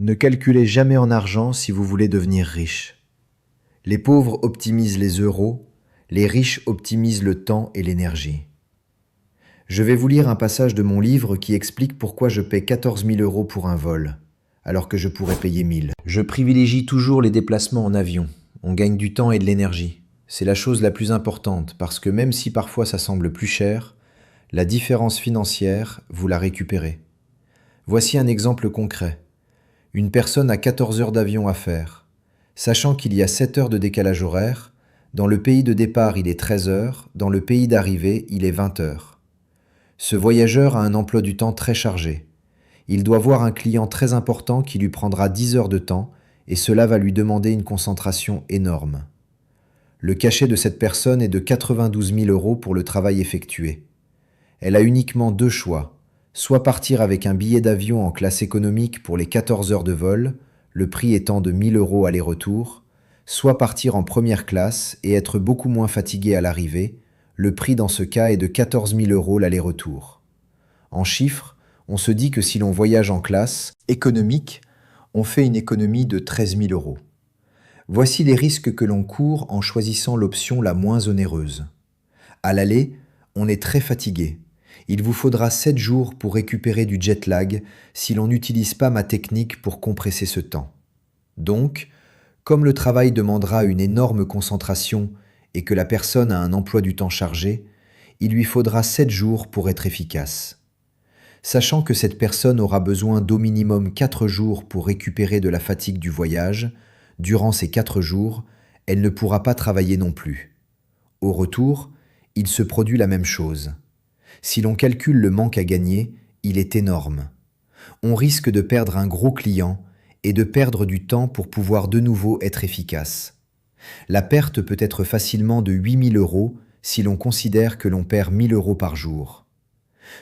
Ne calculez jamais en argent si vous voulez devenir riche. Les pauvres optimisent les euros, les riches optimisent le temps et l'énergie. Je vais vous lire un passage de mon livre qui explique pourquoi je paie 14 000 € pour un vol, alors que je pourrais payer 1000. Je privilégie toujours les déplacements en avion. On gagne du temps et de l'énergie. C'est la chose la plus importante parce que même si parfois ça semble plus cher, la différence financière, vous la récupérez. Voici un exemple concret. Une personne a 14 heures d'avion à faire. Sachant qu'il y a 7 heures de décalage horaire, dans le pays de départ il est 13 heures, dans le pays d'arrivée il est 20 heures. Ce voyageur a un emploi du temps très chargé. Il doit voir un client très important qui lui prendra 10 heures de temps et cela va lui demander une concentration énorme. Le cachet de cette personne est de 92 000 € pour le travail effectué. Elle a uniquement deux choix, soit partir avec un billet d'avion en classe économique pour les 14 heures de vol, le prix étant de 1000 € aller-retour, soit partir en première classe et être beaucoup moins fatigué à l'arrivée, le prix dans ce cas est de 14 000 € l'aller-retour. En chiffres, on se dit que si l'on voyage en classe économique, on fait une économie de 13 000 €. Voici les risques que l'on court en choisissant l'option la moins onéreuse. À l'aller, on est très fatigué. Il vous faudra 7 jours pour récupérer du jet lag si l'on n'utilise pas ma technique pour compresser ce temps. Donc, comme le travail demandera une énorme concentration et que la personne a un emploi du temps chargé, il lui faudra 7 jours pour être efficace. Sachant que cette personne aura besoin d'au minimum 4 jours pour récupérer de la fatigue du voyage, durant ces 4 jours, elle ne pourra pas travailler non plus. Au retour, il se produit la même chose. Si l'on calcule le manque à gagner, il est énorme. On risque de perdre un gros client et de perdre du temps pour pouvoir de nouveau être efficace. La perte peut être facilement de 8 000 € si l'on considère que l'on perd 1 000 € par jour.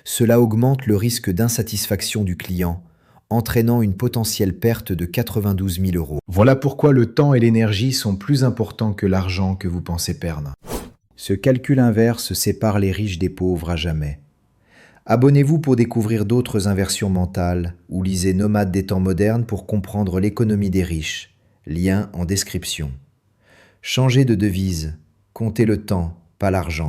Cela augmente le risque d'insatisfaction du client, entraînant une potentielle perte de 92 000 €. Voilà pourquoi le temps et l'énergie sont plus importants que l'argent que vous pensez perdre. Ce calcul inverse sépare les riches des pauvres à jamais. Abonnez-vous pour découvrir d'autres inversions mentales ou lisez Nomade des temps modernes pour comprendre l'économie des riches. Lien en description. Changez de devise, comptez le temps, pas l'argent.